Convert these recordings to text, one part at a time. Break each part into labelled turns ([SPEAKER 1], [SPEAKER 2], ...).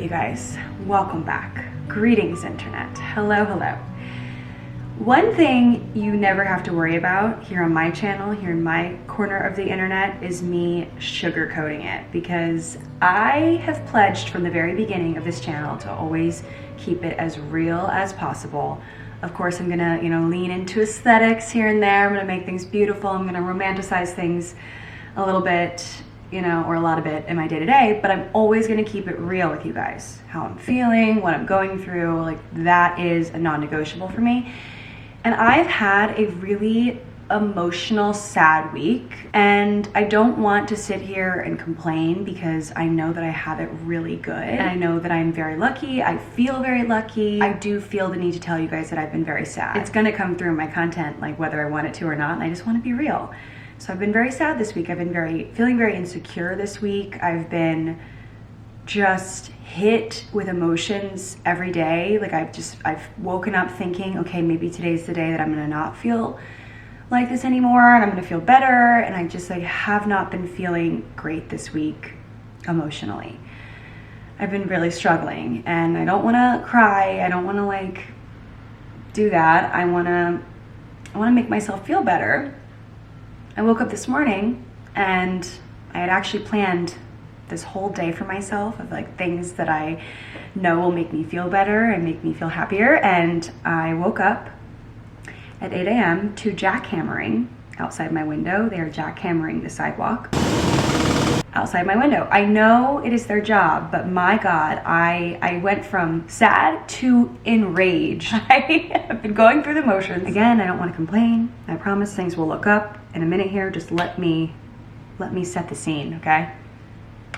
[SPEAKER 1] you guys? Welcome back. Greetings, internet. Hello, hello. One thing you never have to worry about here on my channel, here in my corner of the internet, is me sugarcoating it, because I have pledged from the very beginning of this channel to always keep it as real as possible. Of course, I'm gonna, lean into aesthetics here and there. I'm gonna make things beautiful. I'm gonna romanticize things a little bit, or a lot of it in my day-to-day, but I'm always gonna keep it real with you guys. How I'm feeling, what I'm going through, like that is a non-negotiable for me. And I've had a really emotional, sad week, and I don't want to sit here and complain because I know that I have it really good. And I know that I'm very lucky. I feel very lucky. I do feel the need to tell you guys that I've been very sad. It's gonna come through in my content, like whether I want it to or not, and I just want to be real. So I've been very sad this week. I've been feeling very insecure this week. I've been just hit with emotions every day. Like I've woken up thinking, okay, maybe today's the day that I'm gonna not feel like this anymore and I'm gonna feel better. And I just have not been feeling great this week emotionally. I've been really struggling, and I don't wanna cry. I don't wanna do that. I wanna make myself feel better. I woke up this morning and I had actually planned this whole day for myself of things that I know will make me feel better and make me feel happier. And I woke up at 8 a.m. to jackhammering outside my window. They are jackhammering the sidewalk outside my window. I know it is their job, but my God, I went from sad to enraged. I have been going through the motions. Again, I don't want to complain. I promise things will look up in a minute here. Just let me set the scene, okay?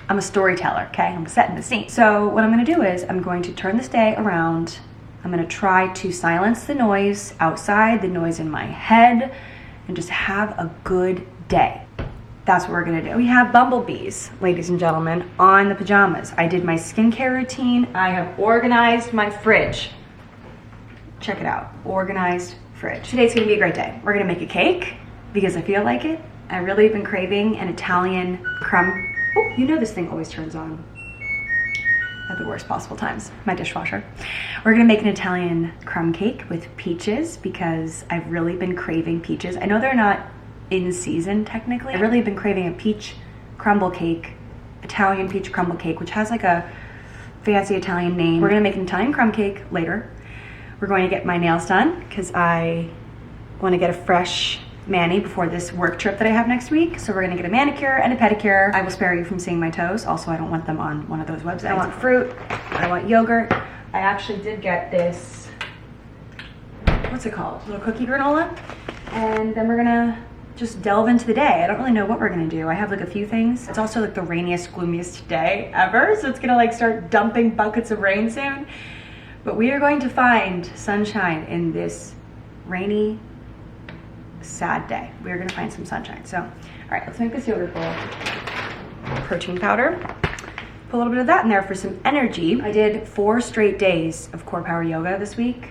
[SPEAKER 1] I'm a storyteller, okay? I'm setting the scene. So what I'm gonna do is I'm going to turn this day around. I'm gonna try to silence the noise outside, the noise in my head, and just have a good day. That's what we're gonna do. We have bumblebees, ladies and gentlemen, on the pajamas. I did my skincare routine. I have organized my fridge. Check it out, organized fridge. Today's gonna be a great day. We're gonna make a cake because I feel like it. I really have been craving an Italian crumb. Oh, this thing always turns on at the worst possible times. My dishwasher. We're gonna make an Italian crumb cake with peaches because I've really been craving peaches. I know they're not in season technically. I've really been craving a peach crumble cake, Italian peach crumble cake, which has a fancy Italian name. We're gonna make an Italian crumb cake later. We're going to get my nails done because I want to get a fresh mani before this work trip that I have next week. So we're gonna get a manicure and a pedicure. I will spare you from seeing my toes. Also, I don't want them on one of those websites. I want fruit, I want yogurt. I actually did get this, what's it called? Little cookie granola. And then we're gonna just delve into the day. I don't really know what we're gonna do. I have a few things. It's also the rainiest, gloomiest day ever. So it's gonna start dumping buckets of rain soon. But we are going to find sunshine in this rainy, sad day. We're gonna find some sunshine. So, all right, let's make this yogurt bowl. Protein powder. Put a little bit of that in there for some energy. I did 4 straight days of core power yoga this week.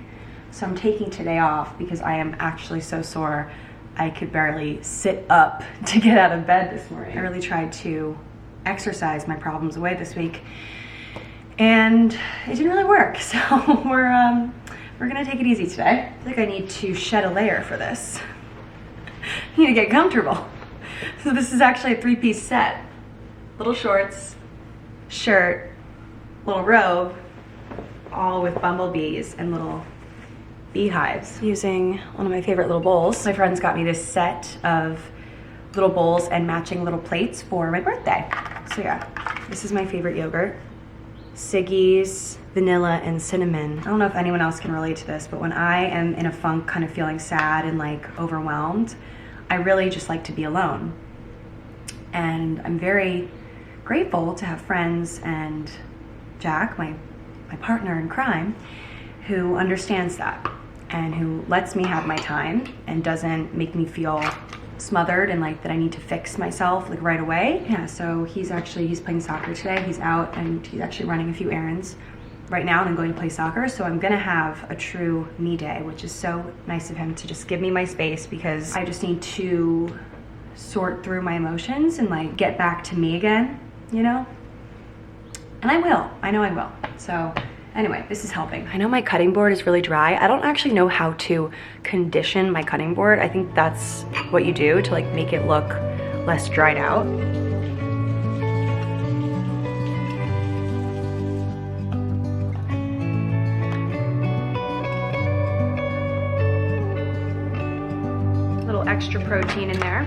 [SPEAKER 1] So I'm taking today off because I am actually so sore. I could barely sit up to get out of bed this morning. I really tried to exercise my problems away this week, and it didn't really work. So we're gonna take it easy today. I think I need to shed a layer for this. I need to get comfortable. So this is actually a 3-piece set. Little shorts, shirt, little robe, all with bumblebees and little beehives. Using one of my favorite little bowls. My friends got me this set of little bowls and matching little plates for my birthday. So yeah, this is my favorite yogurt. Siggi's vanilla and cinnamon. I don't know if anyone else can relate to this, but when I am in a funk, kind of feeling sad and overwhelmed, I really just like to be alone. And I'm very grateful to have friends and Jack, my partner in crime, who understands that and who lets me have my time and doesn't make me feel smothered and that I need to fix myself right away. Yeah, so he's playing soccer today. He's out and he's actually running a few errands right now and I'm going to play soccer. So I'm gonna have a true me day, which is so nice of him to just give me my space because I just need to sort through my emotions and get back to me again, And I will, I know I will. So anyway, this is helping. I know my cutting board is really dry. I don't actually know how to condition my cutting board. I think that's what you do to like make it look less dried out. Little extra protein in there.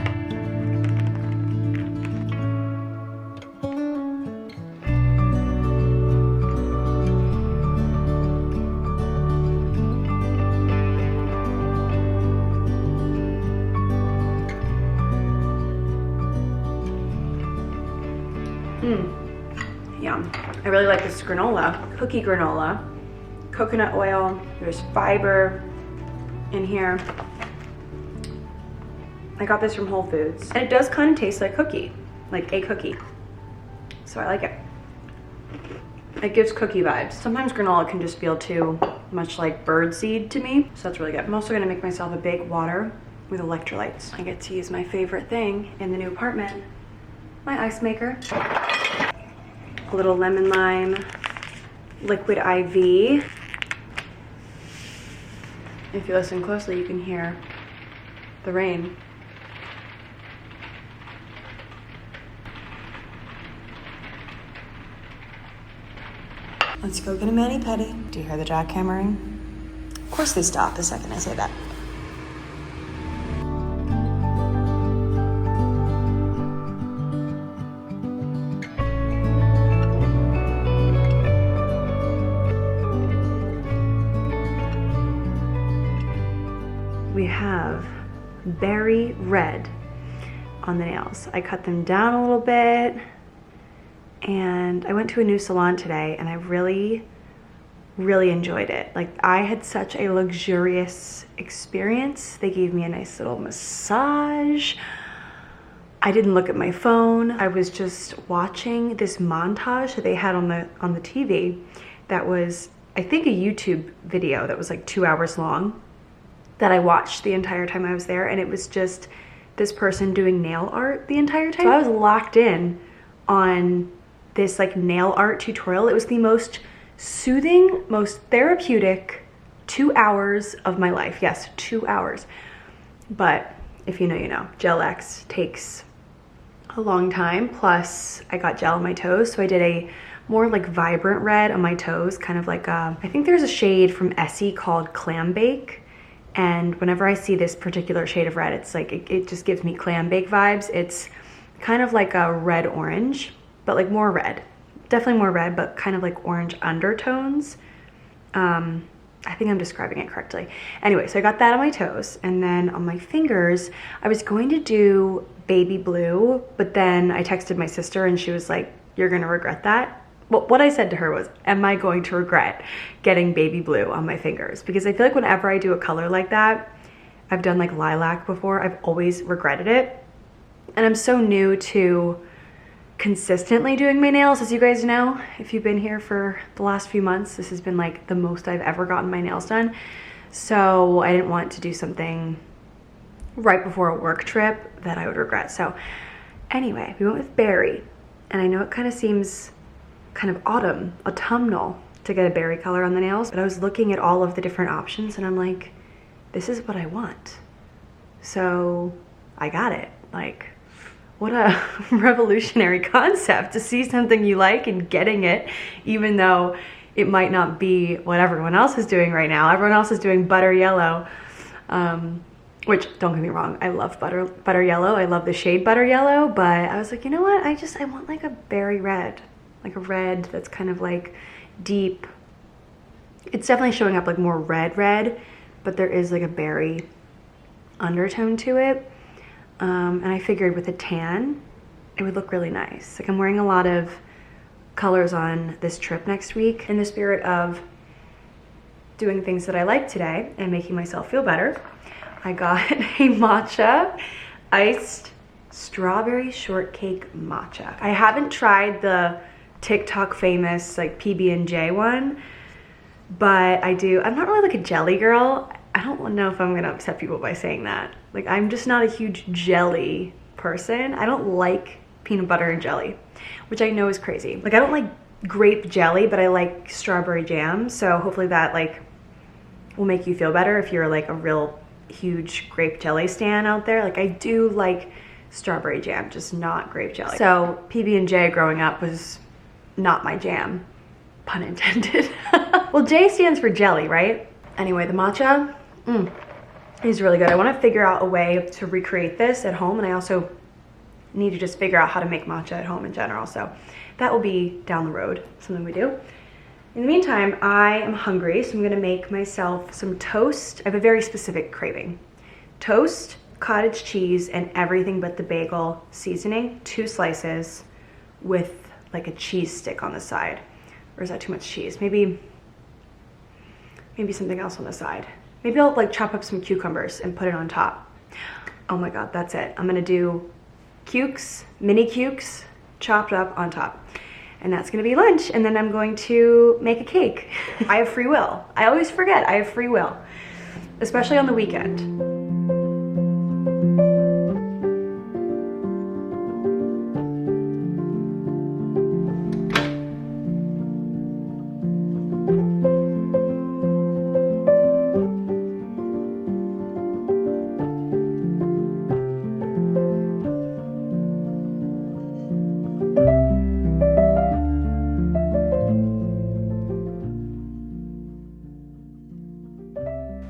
[SPEAKER 1] Yum. I really like this granola, cookie granola, coconut oil, there's fiber in here. I got this from Whole Foods. And it does kind of taste like cookie, like a cookie. So I like it. It gives cookie vibes. Sometimes granola can just feel too much like birdseed to me, so that's really good. I'm also gonna make myself a big water with electrolytes. I get to use my favorite thing in the new apartment, my ice maker. A little lemon lime liquid IV. If you listen closely, you can hear the rain. Let's go get a mani-pedi. Do you hear the jackhammering? Of course they stop the second I say that. We have berry red on the nails. I cut them down a little bit, and I went to a new salon today and I really enjoyed it. Like, I had such a luxurious experience. They gave me a nice little massage. I didn't look at my phone. I was just watching this montage that they had on the TV that was, I think, a YouTube video that was like 2 hours long that I watched the entire time I was there, and it was just this person doing nail art the entire time. So I was locked in on this like nail art tutorial. It was the most soothing, most therapeutic 2 hours of my life. Yes, 2 hours. But if you know, you know. Gel X takes a long time. Plus I got gel on my toes, so I did a more like vibrant red on my toes, kind of like I think there's a shade from Essie called Clam Bake. And whenever I see this particular shade of red, it's like, it just gives me clam bake vibes. It's kind of like a red orange, but like more red. Definitely more red, but kind of like orange undertones. I think I'm describing it correctly. Anyway, so I got that on my toes, and then on my fingers, I was going to do baby blue, but then I texted my sister and she was like, "You're gonna regret that." Well, what I said to her was, am I going to regret getting baby blue on my fingers? Because I feel like whenever I do a color like that, I've done like lilac before, I've always regretted it. And I'm so new to consistently doing my nails, as you guys know. If you've been here for the last few months, this has been like the most I've ever gotten my nails done. So I didn't want to do something right before a work trip that I would regret. So anyway, we went with berry. And I know it kind of seems kind of autumnal to get a berry color on the nails, but I was looking at all of the different options and I'm like, this is what I want. So I got it. Like, what a revolutionary concept to see something you like and getting it, even though it might not be what everyone else is doing right now. Everyone else is doing butter yellow, which, don't get me wrong, I love butter yellow. I love the shade butter yellow, but I was like, you know what? I want like a berry red. Like a red that's kind of like deep. It's definitely showing up like more red, but there is like a berry undertone to it. And I figured with a tan, it would look really nice. Like, I'm wearing a lot of colors on this trip next week in the spirit of doing things that I like today and making myself feel better. I got a matcha iced strawberry shortcake matcha. I haven't tried the TikTok famous like PB&J one, but I'm not really like a jelly girl. I don't know if I'm gonna upset people by saying that. Like, I'm just not a huge jelly person. I don't like peanut butter and jelly, which I know is crazy. Like, I don't like grape jelly, but I like strawberry jam. So hopefully that like will make you feel better if you're like a real huge grape jelly stan out there. Like I do like strawberry jam, just not grape jelly. So PB&J growing up was not my jam, pun intended. Well, J stands for jelly, right? Anyway, the matcha is really good. I want to figure out a way to recreate this at home, and I also need to just figure out how to make matcha at home in general. So that will be down the road, something we do. In the meantime, I am hungry, so I'm gonna make myself some toast. I have a very specific craving. Toast, cottage cheese, and everything but the bagel seasoning, 2 slices with like a cheese stick on the side. Or is that too much cheese? Maybe something else on the side. Maybe I'll like chop up some cucumbers and put it on top. Oh my God, that's it. I'm gonna do cukes, mini cukes, chopped up on top. And that's gonna be lunch, and then I'm going to make a cake. I have free will. I always forget I have free will, especially on the weekend.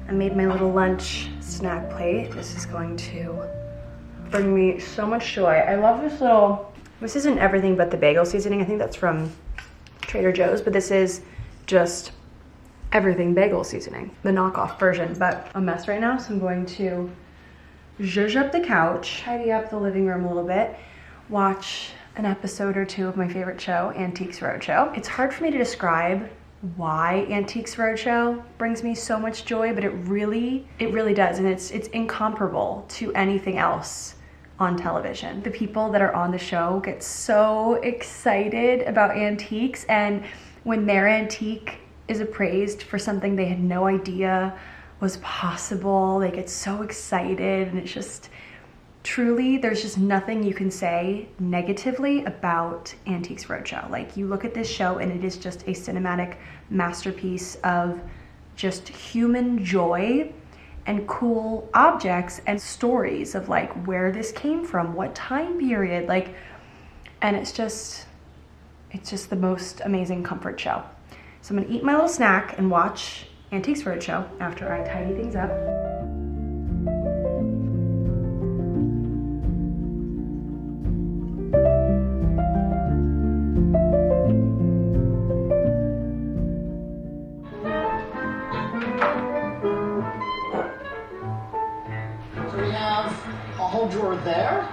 [SPEAKER 1] I made my little lunch snack plate. This is going to bring me so much joy. I love this isn't everything but the bagel seasoning. I think that's from Trader Joe's, but this is just everything bagel seasoning, the knockoff version. But I'm a mess right now, so I'm going to zhuzh up the couch, tidy up the living room a little bit, watch an episode or 2 of my favorite show, Antiques Roadshow. It's hard for me to describe why Antiques Roadshow brings me so much joy, but it really does, and it's incomparable to anything else on television. The people that are on the show get so excited about antiques, and when their antique is appraised for something they had no idea was possible, they get so excited, and it's just truly, there's just nothing you can say negatively about Antiques Roadshow. Like, you look at this show and it is just a cinematic masterpiece of just human joy and cool objects and stories of like where this came from, what time period, like, and it's just the most amazing comfort show. So I'm gonna eat my little snack and watch Antiques Roadshow after I tidy things up.
[SPEAKER 2] Drawer there,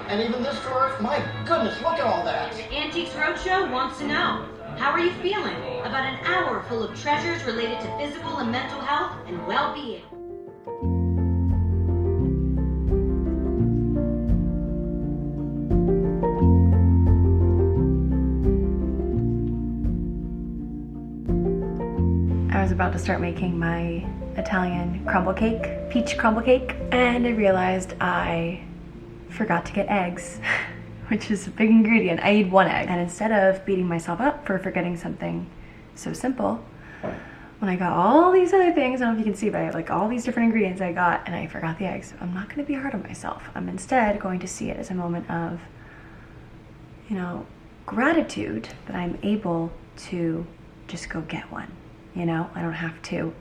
[SPEAKER 2] and even this drawer. My goodness, look at all that.
[SPEAKER 3] Antiques Roadshow wants to know, how are you feeling about an hour full of treasures related to physical and mental health and well-being?
[SPEAKER 1] I was about to start making my Italian crumble cake, peach crumble cake, and I realized I forgot to get eggs, which is a big ingredient. I need 1 egg. And instead of beating myself up for forgetting something so simple, when I got all these other things, I don't know if you can see, but I have like all these different ingredients I got, and I forgot the eggs. I'm not gonna be hard on myself. I'm instead going to see it as a moment of, you know, gratitude that I'm able to just go get one. You know, I don't have to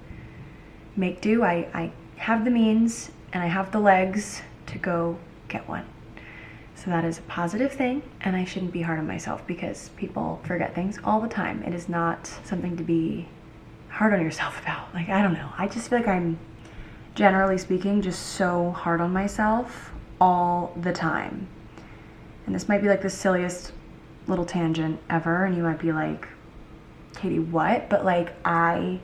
[SPEAKER 1] make do. I have the means and I have the legs to go get one. So that is a positive thing, and I shouldn't be hard on myself because people forget things all the time. It is not something to be hard on yourself about. Like, I don't know. I just feel like I'm, generally speaking, just so hard on myself all the time. And this might be like the silliest little tangent ever, and you might be like, Katie, what? But like, I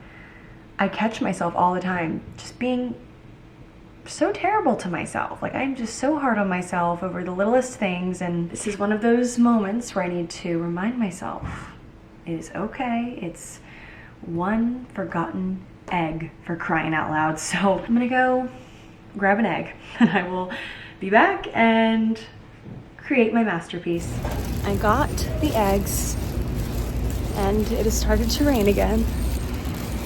[SPEAKER 1] catch myself all the time just being so terrible to myself. Like, I'm just so hard on myself over the littlest things, and this is one of those moments where I need to remind myself it is okay. It's 1 forgotten egg, for crying out loud. So I'm gonna go grab an egg and I will be back and create my masterpiece. I got the eggs and it has started to rain again,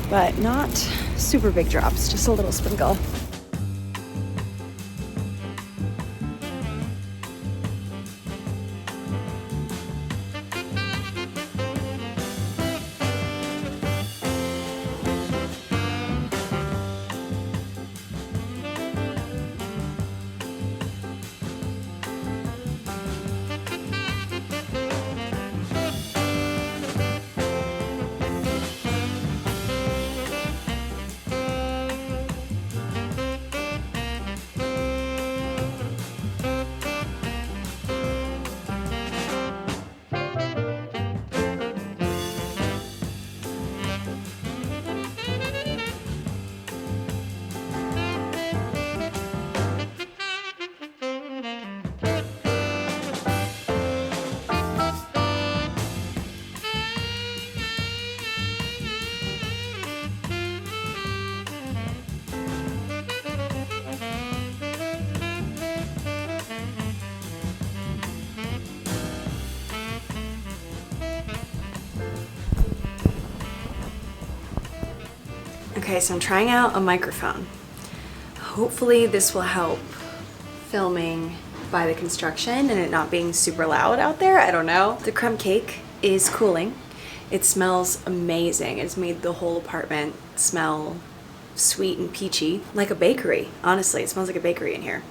[SPEAKER 1] but not super big drops, just a little sprinkle. Okay, so I'm trying out a microphone. Hopefully this will help filming by the construction and it not being super loud out there. I don't know. The crumb cake is cooling. It smells amazing. It's made the whole apartment smell sweet and peachy, like a bakery. Honestly, it smells like a bakery in here.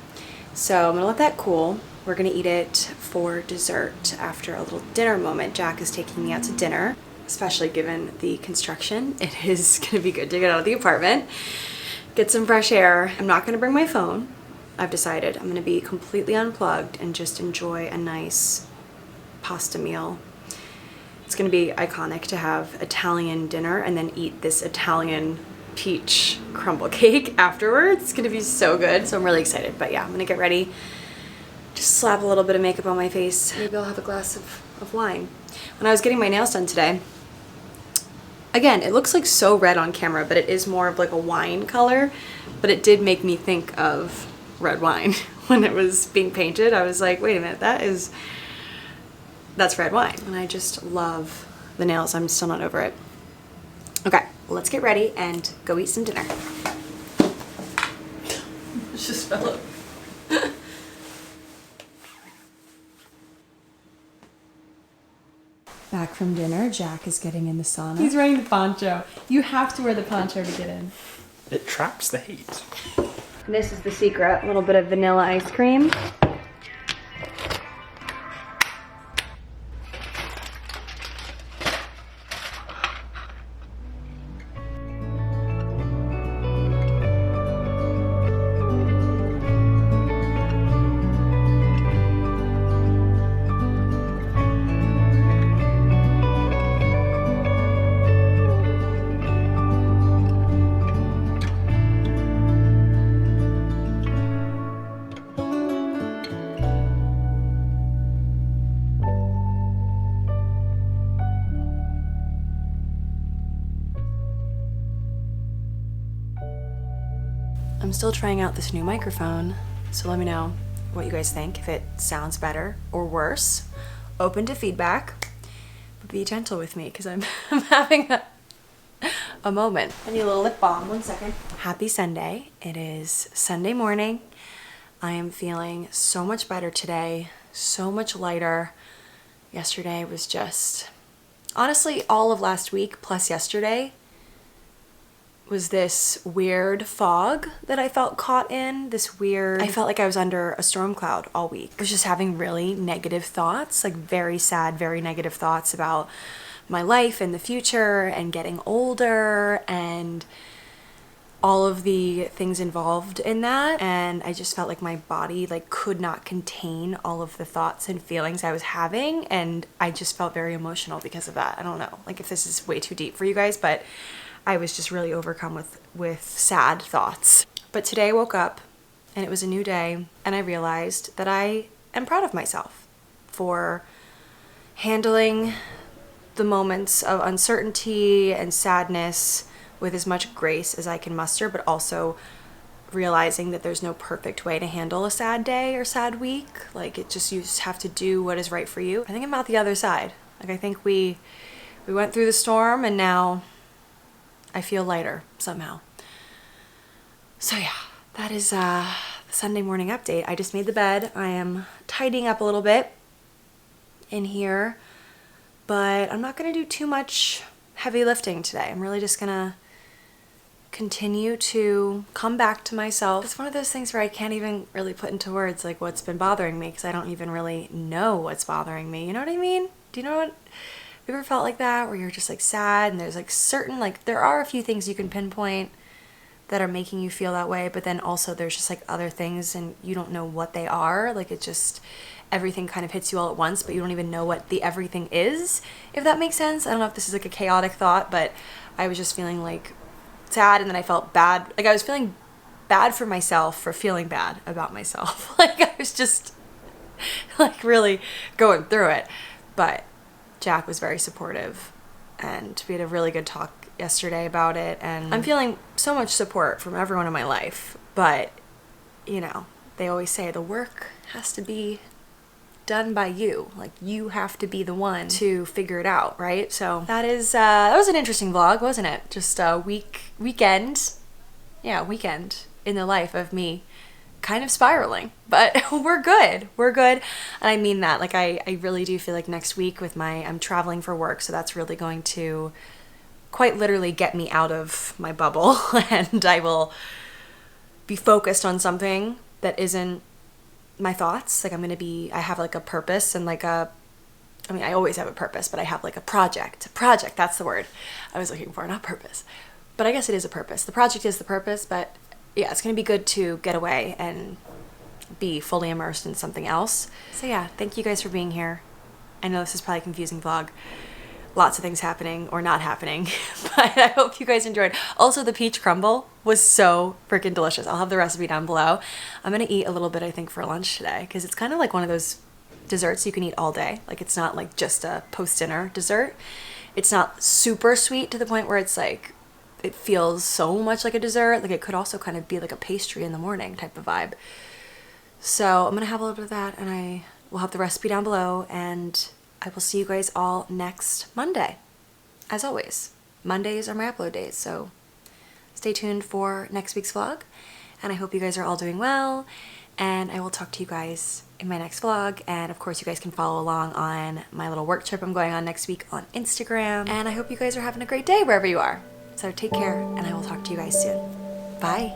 [SPEAKER 1] So I'm gonna let that cool. We're gonna eat it for dessert after a little dinner moment. Jack is taking me out to dinner, especially given the construction. It is gonna be good to get out of the apartment, get some fresh air. I'm not gonna bring my phone. I've decided I'm gonna be completely unplugged and just enjoy a nice pasta meal. It's gonna be iconic to have Italian dinner and then eat this Italian peach crumble cake afterwards. It's gonna be so good, so I'm really excited. But yeah, I'm gonna get ready, just slap a little bit of makeup on my face. Maybe I'll have a glass of wine. When I was getting my nails done today, again, it looks like so red on camera, but it is more of like a wine color, but it did make me think of red wine when it was being painted. I was like, wait a minute, that's red wine. And I just love the nails. I'm still not over it. Okay, well, let's get ready and go eat some dinner. It just fell up. Back from dinner, Jack is getting in the sauna. He's wearing the poncho. You have to wear the poncho to get in.
[SPEAKER 4] It traps the heat.
[SPEAKER 1] And this is the secret, a little bit of vanilla ice cream. I'm still trying out this new microphone, so let me know what you guys think, if it sounds better or worse. Open to feedback, but be gentle with me because I'm having a moment. I need a little lip balm, 1 second. Happy Sunday. It is Sunday morning. I am feeling so much better today, so much lighter. Yesterday was just, honestly, all of last week plus yesterday was this weird fog that I felt caught in, I felt like I was under a storm cloud all week. I was just having really negative thoughts, like very sad, very negative thoughts about my life and the future and getting older and all of the things involved in that. And I just felt like my body like could not contain all of the thoughts and feelings I was having, and I just felt very emotional because of that. I don't know, like if this is way too deep for you guys, but I was just really overcome with sad thoughts. But today I woke up and it was a new day, and I realized that I am proud of myself for handling the moments of uncertainty and sadness with as much grace as I can muster, but also realizing that there's no perfect way to handle a sad day or sad week. Like you just have to do what is right for you. I think I'm out the other side. Like I think we we went through the storm and now I feel lighter somehow. So yeah, that is the Sunday morning update. I just made the bed. I am tidying up a little bit in here, but I'm not gonna do too much heavy lifting today. I'm really just gonna continue to come back to myself. It's one of those things where I can't even really put into words like what's been bothering me, because I don't even really know what's bothering me. You know what I mean? Do you know what? Have you ever felt like that, where you're just like sad and there's like certain, like there are a few things you can pinpoint that are making you feel that way, but then also there's just like other things and you don't know what they are. Like it just, everything kind of hits you all at once, but you don't even know what the everything is, if that makes sense. I don't know if this is like a chaotic thought, but I was just feeling like sad, and then I felt bad. Like I was feeling bad for myself for feeling bad about myself. Like I was just like really going through it. But Jack was very supportive and we had a really good talk yesterday about it, and I'm feeling so much support from everyone in my life. But you know, they always say the work has to be done by you. Like you have to be the one to figure it out, right? So that was an interesting vlog, wasn't it? Just a weekend in the life of me kind of spiraling, but we're good, and I mean that. Like I really do feel like next week with I'm traveling for work, so that's really going to quite literally get me out of my bubble and I will be focused on something that isn't my thoughts. Like I have like a purpose and like I always have a purpose, but I have like a project, that's the word I was looking for, not purpose, but I guess it is a purpose. The project is the purpose, but yeah, it's gonna be good to get away and be fully immersed in something else. So yeah, thank you guys for being here. I know this is probably a confusing vlog, lots of things happening or not happening, but I hope you guys enjoyed. Also, the peach crumble was so freaking delicious. I'll have the recipe down below. I'm gonna eat a little bit, I think, for lunch today, because it's kind of like one of those desserts you can eat all day. Like it's not like just a post-dinner dessert. It's not super sweet to the point where it's like, it feels so much like a dessert. Like it could also kind of be like a pastry in the morning type of vibe. So I'm gonna have a little bit of that, and I will have the recipe down below, and I will see you guys all next Monday. As always, Mondays are my upload days, so stay tuned for next week's vlog, and I hope you guys are all doing well, and I will talk to you guys in my next vlog. And of course you guys can follow along on my little work trip I'm going on next week on Instagram, and I hope you guys are having a great day wherever you are. So take care, and I will talk to you guys soon. Bye.